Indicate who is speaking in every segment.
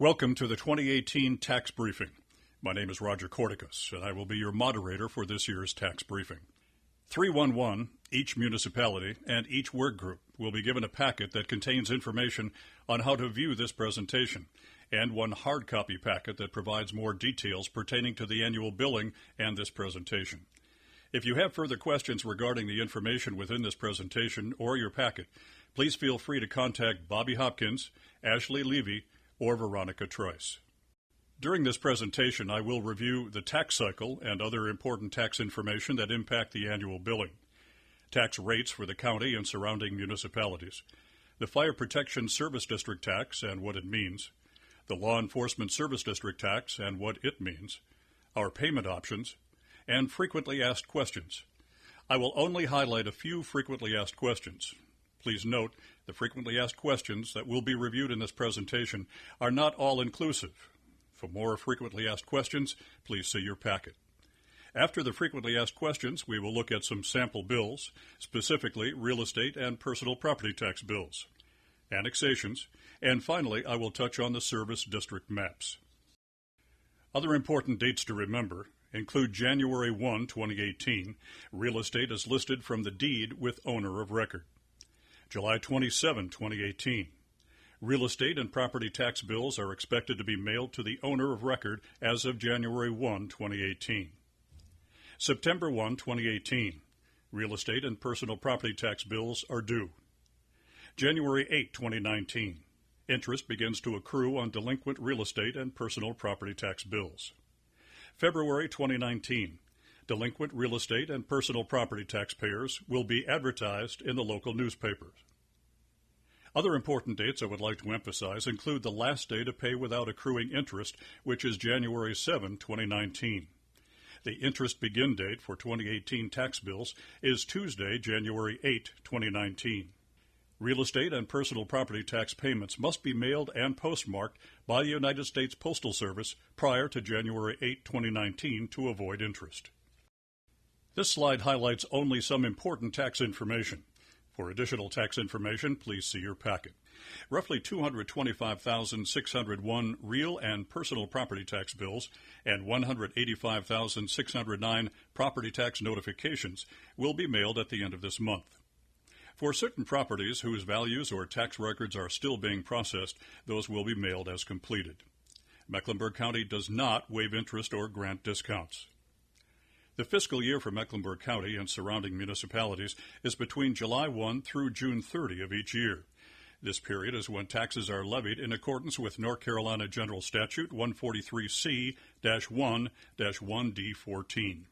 Speaker 1: Welcome to the 2018 Tax Briefing. My name is Roger Corticus, and I will be your moderator for this year's tax briefing. 311, each municipality, and each work group will be given a packet that contains information on how to view this presentation, and one hard copy packet that provides more details pertaining to the annual billing and this presentation. If you have further questions regarding the information within this presentation or your packet, please feel free to contact Bobby Hopkins, Ashley Levy, or Veronica Trice. During this presentation, I will review the tax cycle and other important tax information that impact the annual billing, tax rates for the county and surrounding municipalities, the Fire Protection Service District tax and what it means, the Law Enforcement Service District tax and what it means, our payment options, and frequently asked questions. I will only highlight a few frequently asked questions. Please note, the frequently asked questions that will be reviewed in this presentation are not all-inclusive. For more frequently asked questions, please see your packet. After the frequently asked questions, we will look at some sample bills, specifically real estate and personal property tax bills, annexations, and finally, I will touch on the service district maps. Other important dates to remember include January 1, 2018. Real estate is listed from the deed with owner of record. July 27, 2018. Real estate and property tax bills are expected to be mailed to the owner of record as of January 1, 2018. September 1, 2018. Real estate and personal property tax bills are due. January 8, 2019. Interest begins to accrue on delinquent real estate and personal property tax bills. February 2019. Delinquent real estate and personal property taxpayers will be advertised in the local newspapers. Other important dates I would like to emphasize include the last day to pay without accruing interest, which is January 7, 2019. The interest begin date for 2018 tax bills is Tuesday, January 8, 2019. Real estate and personal property tax payments must be mailed and postmarked by the United States Postal Service prior to January 8, 2019 to avoid interest. This slide highlights only some important tax information. For additional tax information, please see your packet. Roughly 225,601 real and personal property tax bills and 185,609 property tax notifications will be mailed at the end of this month. For certain properties whose values or tax records are still being processed, those will be mailed as completed. Mecklenburg County does not waive interest or grant discounts. The fiscal year for Mecklenburg County and surrounding municipalities is between July 1 through June 30 of each year. This period is when taxes are levied in accordance with North Carolina General Statute 143C-1-1D14.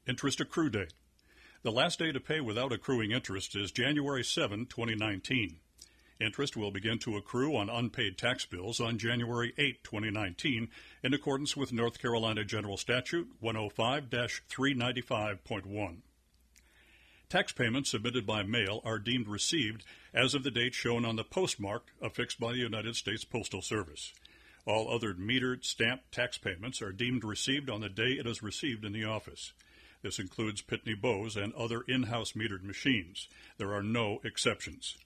Speaker 1: Interest accrue date. The last day to pay without accruing interest is January 7, 2019. Interest will begin to accrue on unpaid tax bills on January 8, 2019, in accordance with North Carolina General Statute 105-395.1. Tax payments submitted by mail are deemed received as of the date shown on the postmark affixed by the United States Postal Service. All other metered, stamped tax payments are deemed received on the day it is received in the office. This includes Pitney Bowes and other in-house metered machines. There are no exceptions.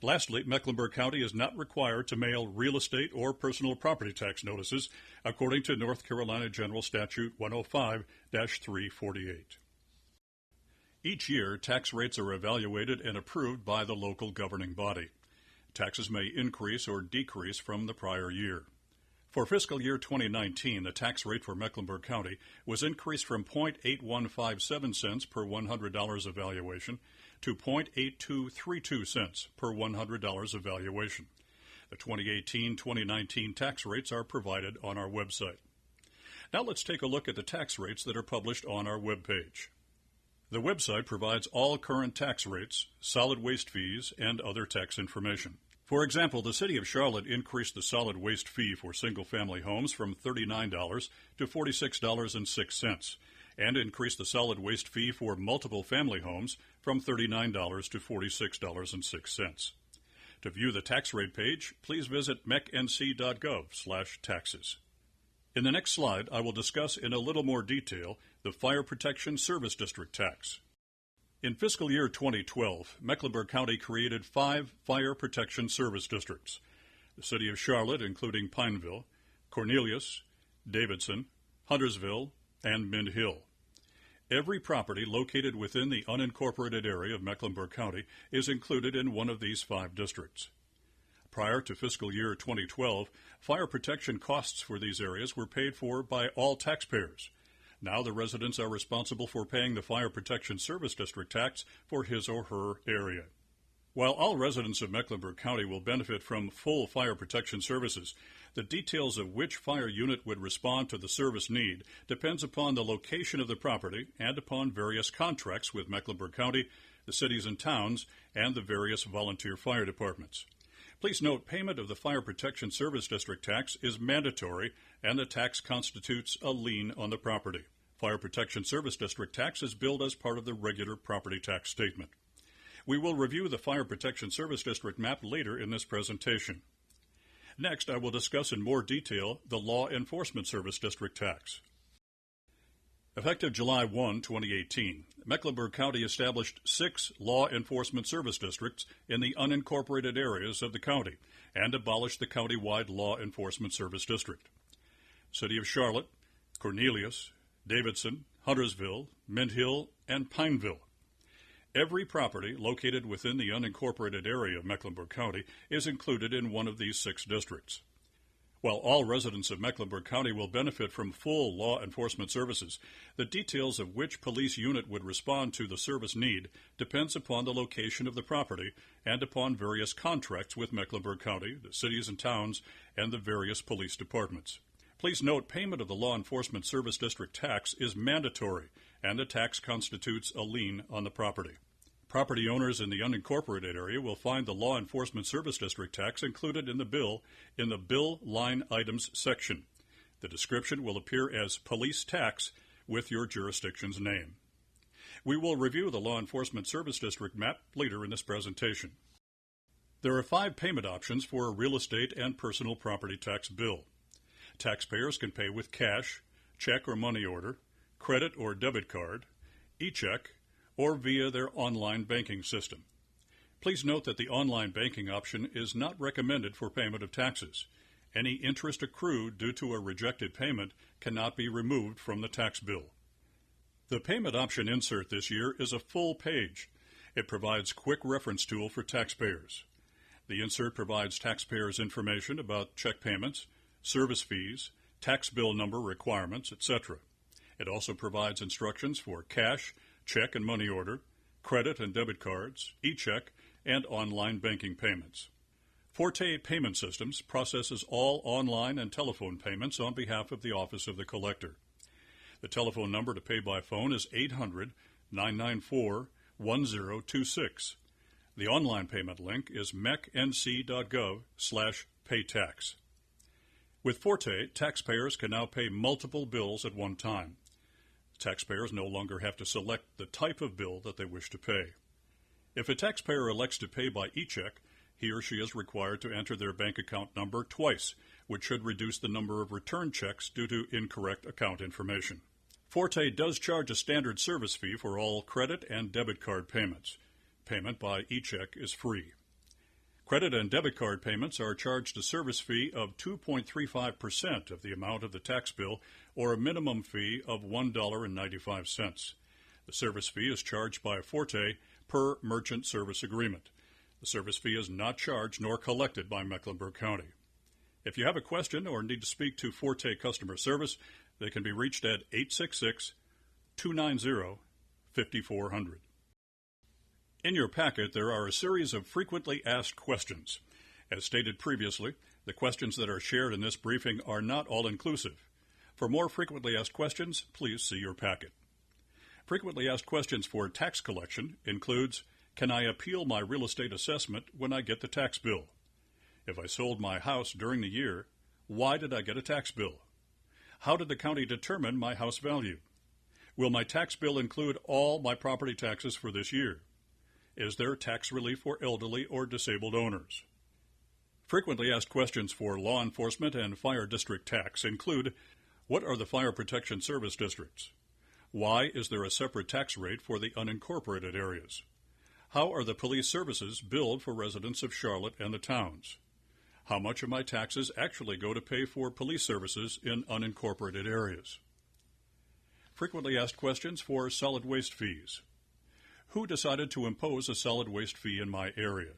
Speaker 1: Lastly, Mecklenburg County is not required to mail real estate or personal property tax notices according to North Carolina General Statute 105-348. Each year, tax rates are evaluated and approved by the local governing body. Taxes may increase or decrease from the prior year. For fiscal year 2019, the tax rate for Mecklenburg County was increased from .8157 per $100 of valuation to .8232 per $100 of valuation. The 2018-2019 tax rates are provided on our website. Now let's take a look at the tax rates that are published on our webpage. The website provides all current tax rates, solid waste fees, and other tax information. For example, the City of Charlotte increased the solid waste fee for single-family homes from $39 to $46.06 and increased the solid waste fee for multiple family homes from $39 to $46.06. To view the tax rate page, please visit mecnc.gov/taxes. In the next slide, I will discuss in a little more detail the Fire Protection Service District tax. In fiscal year 2012, Mecklenburg County created 5 fire protection service districts. The City of Charlotte, including Pineville, Cornelius, Davidson, Huntersville, and Mint Hill. Every property located within the unincorporated area of Mecklenburg County is included in one of these 5 districts. Prior to fiscal year 2012, fire protection costs for these areas were paid for by all taxpayers. Now the residents are responsible for paying the Fire Protection Service District tax for his or her area. While all residents of Mecklenburg County will benefit from full fire protection services, the details of which fire unit would respond to the service need depends upon the location of the property and upon various contracts with Mecklenburg County, the cities and towns, and the various volunteer fire departments. Please note, payment of the Fire Protection Service District tax is mandatory, and the tax constitutes a lien on the property. Fire Protection Service District tax is billed as part of the regular property tax statement. We will review the Fire Protection Service District map later in this presentation. Next, I will discuss in more detail the Law Enforcement Service District tax. Effective July 1, 2018, Mecklenburg County established 6 law enforcement service districts in the unincorporated areas of the county and abolished the county-wide Law Enforcement Service District. City of Charlotte, Cornelius, Davidson, Huntersville, Mint Hill, and Pineville. Every property located within the unincorporated area of Mecklenburg County is included in one of these 6 districts. While all residents of Mecklenburg County will benefit from full law enforcement services, the details of which police unit would respond to the service need depends upon the location of the property and upon various contracts with Mecklenburg County, the cities and towns, and the various police departments. Please note, payment of the Law Enforcement Service District tax is mandatory, and the tax constitutes a lien on the property. Property owners in the unincorporated area will find the Law Enforcement Service District tax included in the bill line items section. The description will appear as police tax with your jurisdiction's name. We will review the Law Enforcement Service District map later in this presentation. There are 5 payment options for a real estate and personal property tax bill. Taxpayers can pay with cash, check or money order, credit or debit card, e-check, or via their online banking system. Please note that the online banking option is not recommended for payment of taxes. Any interest accrued due to a rejected payment cannot be removed from the tax bill. The payment option insert this year is a full page. It provides quick reference tool for taxpayers. The insert provides taxpayers information about check payments, service fees, tax bill number requirements, etc. It also provides instructions for cash, check and money order, credit and debit cards, e-check, and online banking payments. Forte Payment Systems processes all online and telephone payments on behalf of the Office of the Collector. The telephone number to pay by phone is 800-994-1026. The online payment link is mecnc.gov/paytax. With Forte, taxpayers can now pay multiple bills at one time. Taxpayers no longer have to select the type of bill that they wish to pay. If a taxpayer elects to pay by e-check, he or she is required to enter their bank account number twice, which should reduce the number of return checks due to incorrect account information. Forte does charge a standard service fee for all credit and debit card payments. Payment by e-check is free. Credit and debit card payments are charged a service fee of 2.35% of the amount of the tax bill, or a minimum fee of $1.95. The service fee is charged by Forte per merchant service agreement. The service fee is not charged nor collected by Mecklenburg County. If you have a question or need to speak to Forte customer service, they can be reached at 866-290-5400. In your packet, there are a series of frequently asked questions. As stated previously, the questions that are shared in this briefing are not all-inclusive. For more frequently asked questions, please see your packet. Frequently asked questions for tax collection includes, can I appeal my real estate assessment when I get the tax bill? If I sold my house during the year, why did I get a tax bill? How did the county determine my house value? Will my tax bill include all my property taxes for this year? Is there tax relief for elderly or disabled owners? Frequently asked questions for law enforcement and fire district tax include, what are the fire protection service districts? Why is there a separate tax rate for the unincorporated areas? How are the police services billed for residents of Charlotte and the towns? How much of my taxes actually go to pay for police services in unincorporated areas? Frequently asked questions for solid waste fees. Who decided to impose a solid waste fee in my area?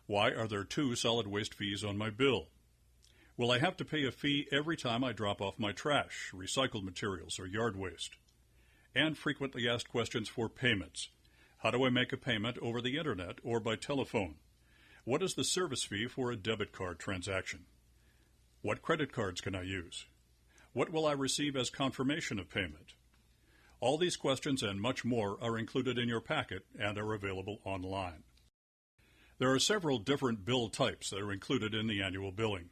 Speaker 1: Why are there 2 solid waste fees on my bill? Will I have to pay a fee every time I drop off my trash, recycled materials, or yard waste? And frequently asked questions for payments. How do I make a payment over the internet or by telephone? What is the service fee for a debit card transaction? What credit cards can I use? What will I receive as confirmation of payment? All these questions and much more are included in your packet and are available online. There are several different bill types that are included in the annual billing.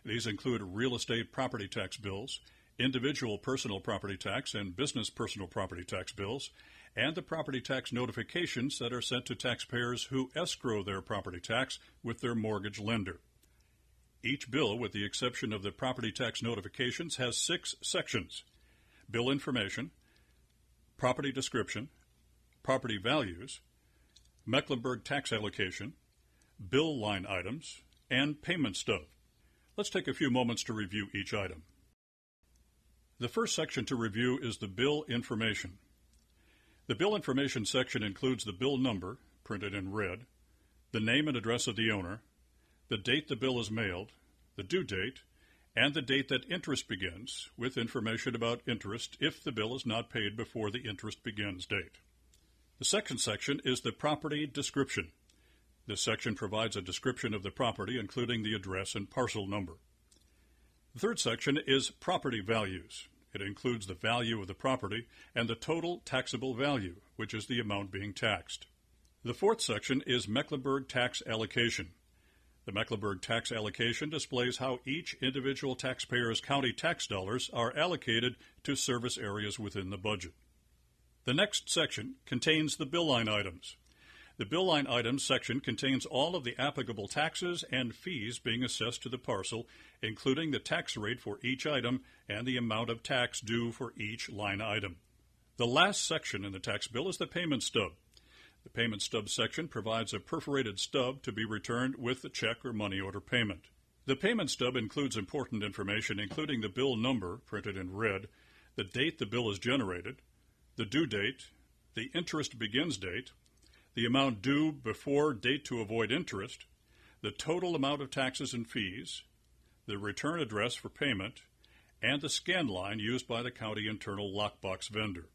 Speaker 1: These include real estate property tax bills, individual personal property tax and business personal property tax bills, and the property tax notifications that are sent to taxpayers who escrow their property tax with their mortgage lender. Each bill, with the exception of the property tax notifications, has 6 sections: bill information, property description, property values, Mecklenburg tax allocation, bill line items, and payment stub. Let's take a few moments to review each item. The first section to review is the bill information. The bill information section includes the bill number, printed in red, the name and address of the owner, the date the bill is mailed, the due date, and the date that interest begins, with information about interest if the bill is not paid before the interest begins date. The second section is the property description. This section provides a description of the property, including the address and parcel number. The third section is property values. It includes the value of the property and the total taxable value, which is the amount being taxed. The fourth section is Mecklenburg tax allocation. The Mecklenburg tax allocation displays how each individual taxpayer's county tax dollars are allocated to service areas within the budget. The next section contains the bill line items. The bill line items section contains all of the applicable taxes and fees being assessed to the parcel, including the tax rate for each item and the amount of tax due for each line item. The last section in the tax bill is the payment stub. The payment stub section provides a perforated stub to be returned with the check or money order payment. The payment stub includes important information, including the bill number, printed in red, the date the bill is generated, the due date, the interest begins date, the amount due before date to avoid interest, the total amount of taxes and fees, the return address for payment, and the scan line used by the county internal lockbox vendor.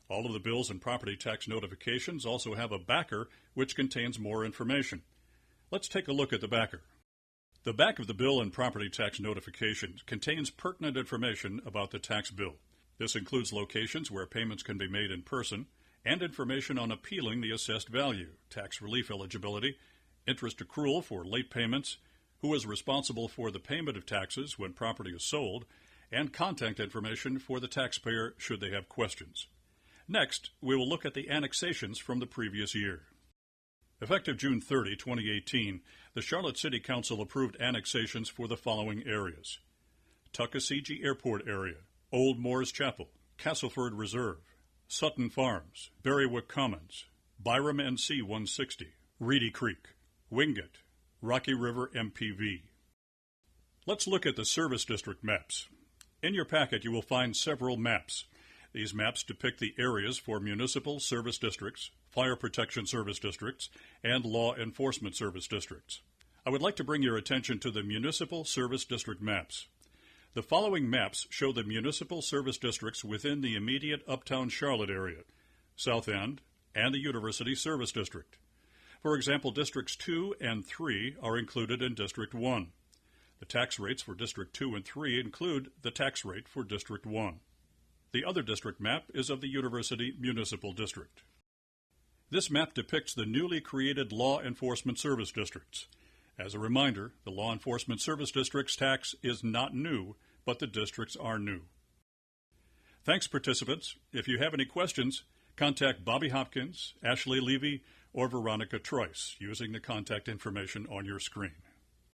Speaker 1: All of the bills and property tax notifications also have a backer which contains more information. Let's take a look at the backer. The back of the bill and property tax notification contains pertinent information about the tax bill. This includes locations where payments can be made in person, and information on appealing the assessed value, tax relief eligibility, interest accrual for late payments, who is responsible for the payment of taxes when property is sold, and contact information for the taxpayer should they have questions. Next, we will look at the annexations from the previous year. Effective June 30, 2018, the Charlotte City Council approved annexations for the following areas: Tuckasegee Airport Area, Old Moores Chapel, Castleford Reserve, Sutton Farms, Berrywick Commons, Byram NC 160, Reedy Creek, Wingate, Rocky River MPV. Let's look at the service district maps. In your packet you will find several maps. These maps depict the areas for municipal service districts, fire protection service districts, and law enforcement service districts. I would like to bring your attention to the municipal service district maps. The following maps show the municipal service districts within the immediate uptown Charlotte area, South End, and the University Service District. For example, Districts 2 and 3 are included in District 1. The tax rates for District 2 and 3 include the tax rate for District 1. The other district map is of the University Municipal District. This map depicts the newly created law enforcement service districts. As a reminder, the Law Enforcement Service District's tax is not new, but the districts are new. Thanks, participants. If you have any questions, contact Bobby Hopkins, Ashley Levy, or Veronica Trice using the contact information on your screen.